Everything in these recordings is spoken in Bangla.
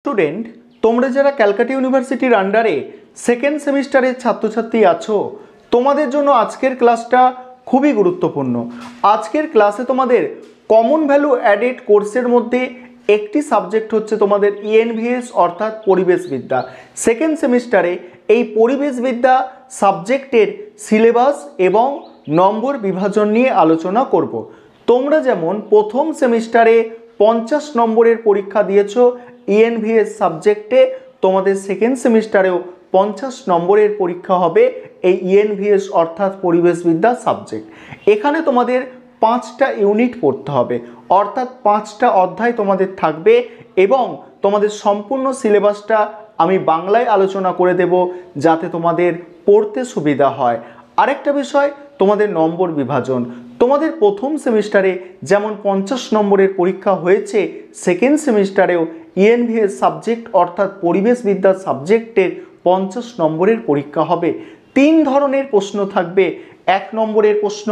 স্টুডেন্ট, তোমরা যারা ক্যালকাটা ইউনিভার্সিটির আন্ডারে সেকেন্ড সেমিস্টারের ছাত্রছাত্রী আছো, তোমাদের জন্য আজকের ক্লাসটা খুবই গুরুত্বপূর্ণ। আজকের ক্লাসে তোমাদের কমন ভ্যালু অ্যাডেড কোর্সের মধ্যে একটি সাবজেক্ট হচ্ছে তোমাদের ইএনভিএস অর্থাৎ পরিবেশবিদ্যা। সেকেন্ড সেমিস্টারে এই পরিবেশবিদ্যা সাবজেক্টের সিলেবাস এবং নম্বর বিভাজন নিয়ে আলোচনা করব। তোমরা যেমন প্রথম সেমিস্টারে 50 নম্বরের পরীক্ষা দিয়েছো ইএনভিএস সাবজেক্টে, তোমাদের সেকেন্ড সেমিস্টারেও 50 নম্বরের পরীক্ষা হবে এই ইএনভিএস অর্থাৎ পরিবেশবিদ্যা সাবজেক্ট। এখানে তোমাদের 5টা ইউনিট পড়তে হবে, অর্থাৎ 5টা অধ্যায় তোমাদের থাকবে এবং তোমাদের সম্পূর্ণ সিলেবাসটা আমি বাংলায় আলোচনা করে দেব যাতে তোমাদের পড়তে সুবিধা হয়। আরেকটা বিষয়, তোমাদের নম্বর বিভাজন। তোমাদের প্রথম সেমিস্টারে যেমন 50 নম্বরের পরীক্ষা হয়েছে, সেকেন্ড সেমিস্টারেও ইএনভিএস সাবজেক্ট অর্থাৎ পরিবেশবিদ্যা সাবজেক্টের 50 নম্বরের পরীক্ষা হবে। 3 ধরনের প্রশ্ন থাকবে, 1 নম্বরের প্রশ্ন,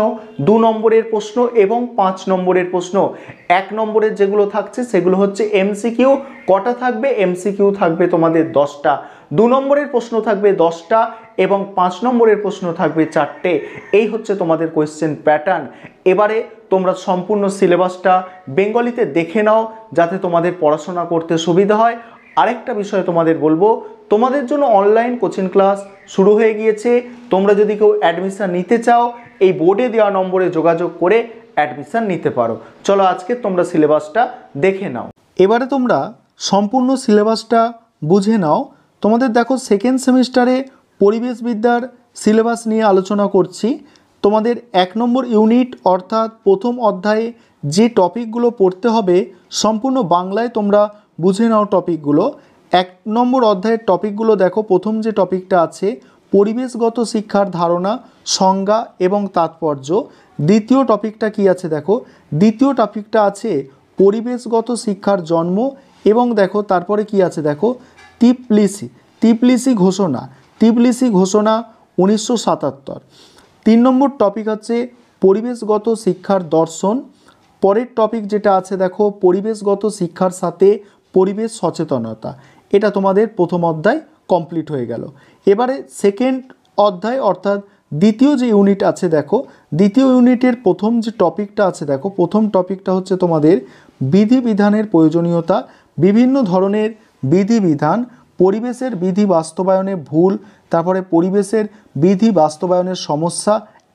2 নম্বরের প্রশ্ন এবং 5 নম্বরের প্রশ্ন। 1 নম্বরের যেগুলো থাকছে সেগুলো হচ্ছে এমসিকিউ। কটা থাকবে? এমসিকিউ থাকবে তোমাদের 10টা। 2 নম্বরের প্রশ্ন থাকবে 10টা এবং 5 নম্বরের প্রশ্ন থাকবে 4টে। এই হচ্ছে তোমাদের কোয়েশ্চেন প্যাটার্ন। এবারে তোমরা সম্পূর্ণ সিলেবাসটা বেঙ্গলিতে দেখে নাও যাতে তোমাদের পড়াশোনা করতে সুবিধা হয়। আরেকটা বিষয় তোমাদের বলবো, তোমাদের জন্য অনলাইন কোচিং ক্লাস শুরু হয়ে গিয়েছে। তোমরা যদি কেউ অ্যাডমিশন নিতে চাও, এই বোর্ডে দেওয়া নম্বরে যোগাযোগ করে অ্যাডমিশন নিতে পারো। চলো আজকে তোমরা সিলেবাসটা দেখে নাও। এবারে তোমরা সম্পূর্ণ সিলেবাসটা বুঝে নাও। তোমাদের দেখো সেকেন্ড সেমিস্টারে পরিবেশবিদ্যার সিলেবাস নিয়ে আলোচনা করছি। তোমাদের 1 নম্বর ইউনিট অর্থাৎ প্রথম অধ্যায়ে যে টপিকগুলো পড়তে হবে সম্পূর্ণ বাংলায় তোমরা বুঝে নাও টপিকগুলো। 1 নম্বর অধ্যায়ের টপিকগুলো দেখো। প্রথম যে টপিকটা আছে পরিবেশগত শিক্ষার ধারণা, সংজ্ঞা এবং তাৎপর্য। দ্বিতীয় টপিকটা কি আছে দেখো, দ্বিতীয় টপিকটা আছে পরিবেশগত শিক্ষার জন্ম এবং দেখো তারপরে কি আছে দেখো তিপ্লিসি ঘোষণা 1977। 3 নম্বর টপিক হচ্ছে পরিবেশগত শিক্ষার দর্শন। পরের টপিক যেটা আছে দেখো পরিবেশগত শিক্ষার সাথে পরিবেশ সচেতনতা। এটা তোমাদের প্রথম অধ্যায় কমপ্লিট হয়ে গেল। এবারে সেকেন্ড অধ্যায় অর্থাৎ দ্বিতীয় যে ইউনিট আছে দেখো, দ্বিতীয় ইউনিটের প্রথম যে টপিকটা আছে দেখো, প্রথম টপিকটা হচ্ছে তোমাদের বিধিবিধানের প্রয়োজনীয়তা। বিভিন্ন ধরনের বিধিবিধান, পরিবেশের বিধি বাস্তবায়নে ভুল, তারপরে পরিবেশের বিধি বাস্তবায়নের সমস্যা,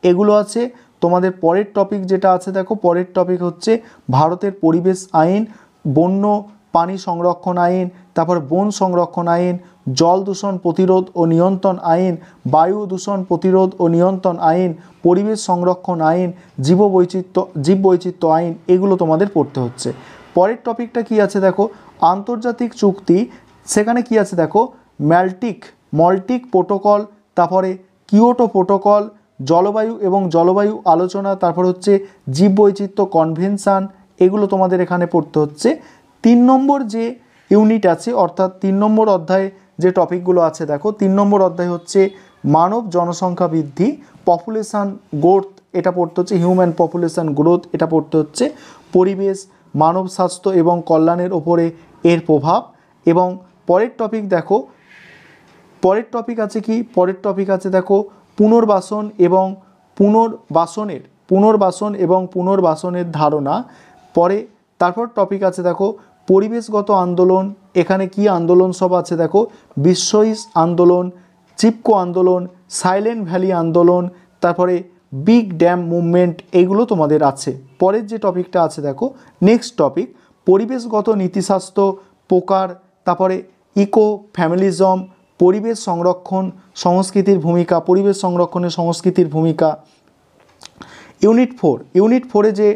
এগুলো আছে। তোমাদের পরের টপিক যেটা আছে দেখো, পরের টপিক হচ্ছে ভারতের পরিবেশ আইন, বন্য পানি সংরক্ষণ আইন, তারপর বন সংরক্ষণ আইন, জল দূষণ প্রতিরোধ ও নিয়ন্ত্রণ আইন, বায়ু দূষণ প্রতিরোধ ও নিয়ন্ত্রণ আইন, পরিবেশ সংরক্ষণ আইন, জীববৈচিত্র্য আইন, এগুলো তোমাদের পড়তে হচ্ছে। পরের টপিকটা কি আছে দেখো, আন্তর্জাতিক চুক্তি। সেখানে কি আছে দেখো মল্টিক প্রোটোকল, তারপরে কিয়োটো প্রোটোকল, জলবায়ু এবং জলবায়ু আলোচনা, তারপর হচ্ছে জীববৈচিত্র্য কনভেনশন, এগুলো তোমাদের এখানে পড়তে হচ্ছে। 3 নম্বর যে ইউনিট আছে অর্থাৎ 3 নম্বর অধ্যায়ে যে টপিকগুলো আছে দেখো, 3 নম্বর অধ্যায় হচ্ছে মানব জনসংখ্যা বৃদ্ধি, পপুলেশন গ্রোথ, এটা পড়তে হচ্ছে হিউম্যান পপুলেশন গ্রোথ, এটা পড়তে হচ্ছে পরিবেশ, মানব স্বাস্থ্য এবং কল্যাণের ওপরে এর প্রভাব। এবং পরের টপিক দেখো, পরের টপিক আছে কি, পরের টপিক আছে দেখো পুনর্বাসন এবং পুনর্বাসনের ধারণা। পরে তারপর টপিক আছে দেখো পরিবেশগত আন্দোলন। এখানে কি আন্দোলন সব আছে দেখো, বিশ্বইস আন্দোলন, চিপকো আন্দোলন, সাইলেন্ট ভ্যালি আন্দোলন, তারপরে বিগ ড্যাম মুভমেন্ট, এইগুলো তোমাদের আছে। পরের যে টপিকটা আছে দেখো, নেক্সট টপিক পরিবেশগত নীতিশাস্ত্র প্রকার, তারপরে ইকো ফ্যামিলিজম, পরিবেশ সংরক্ষণ সংস্কৃতির ভূমিকা, পরিবেশ সংরক্ষণের সংস্কৃতির ভূমিকা। ইউনিট 4 যে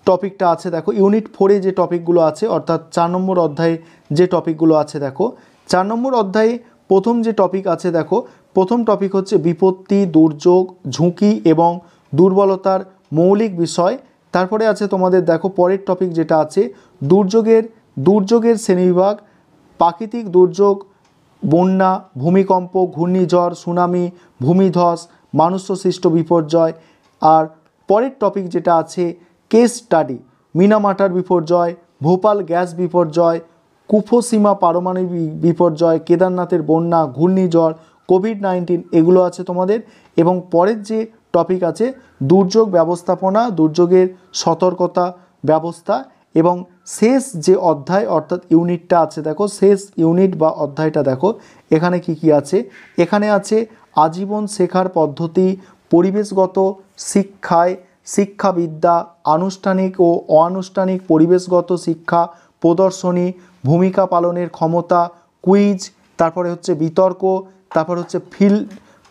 টপিকটা আছে দেখো, ইউনিট 4 যে টপিকগুলো আছে অর্থাৎ 4 নম্বর অধ্যায়ে যে টপিকগুলো আছে দেখো, 4 নম্বর অধ্যায়ে প্রথম যে টপিক আছে দেখো, প্রথম টপিক হচ্ছে বিপত্তি, দুর্যোগ, ঝুঁকি এবং দুর্বলতার মৌলিক বিষয়। তারপরে আছে তোমাদের দেখো পরের টপিক যেটা আছে দুর্যোগের শ্রেণীবিভাগ, প্রাকৃতিক দুর্যোগ, বন্যা, ভূমিকম্প, ঘূর্ণিঝড়, সুনামি, ভূমিধস, মানুষসৃষ্ট বিপর্যয়। আর পরের টপিক যেটা আছে কেস স্টাডি, মিনামাটার বিপর্যয়, ভোপাল গ্যাস বিপর্যয়, কুফোসীমা পারমাণবিক বিপর্যয়, কেদারনাথের বন্যা, ঘূর্ণিঝড়, কোভিড-19 এগুলো আছে তোমাদের। এবং পরের যে টপিক আছে দুর্যোগ ব্যবস্থাপনা, দুর্যোগের সতর্কতা ব্যবস্থা। এবং শেষ যে অধ্যায় অর্থাৎ ইউনিটটা আছে, দেখো শেষ ইউনিট বা অধ্যায়টা দেখো এখানে কি কি আছে। এখানে আছে আজীবন শেখার পদ্ধতি, পরিবেশগত শিক্ষায় শিক্ষাবিদ্যা, আনুষ্ঠানিক ও অনানুষ্ঠানিক পরিবেশগত শিক্ষা, প্রদর্শনী, ভূমিকা পালনের ক্ষমতা, কুইজ, তারপরে হচ্ছে বিতর্ক, তারপর হচ্ছে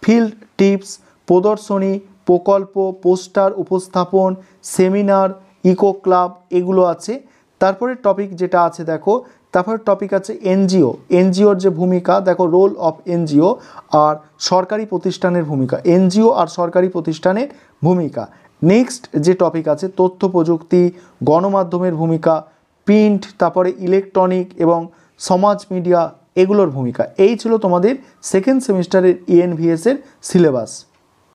ফিল্ড টিপস, প্রদর্শনী, প্রকল্প, পোস্টার উপস্থাপন, সেমিনার, ইকো ক্লাব এগুলো আছে। তারপরে টপিক যেটা আছে দেখো, তারপরে টপিক আছে এনজিওর যে ভূমিকা, দেখো রোল অফ এনজিও আর সরকারি প্রতিষ্ঠানের ভূমিকা, এনজিও আর সরকারি প্রতিষ্ঠানের ভূমিকা। নেক্সট যে টপিক আছে তথ্য প্রযুক্তি, গণমাধ্যমের ভূমিকা, প্রিন্ট, তারপরে ইলেকট্রনিক এবং সমাজ মিডিয়া এগুলোর ভূমিকা। এই ছিল তোমাদের সেকেন্ড সেমিস্টারের ইএনভিএস এর সিলেবাস।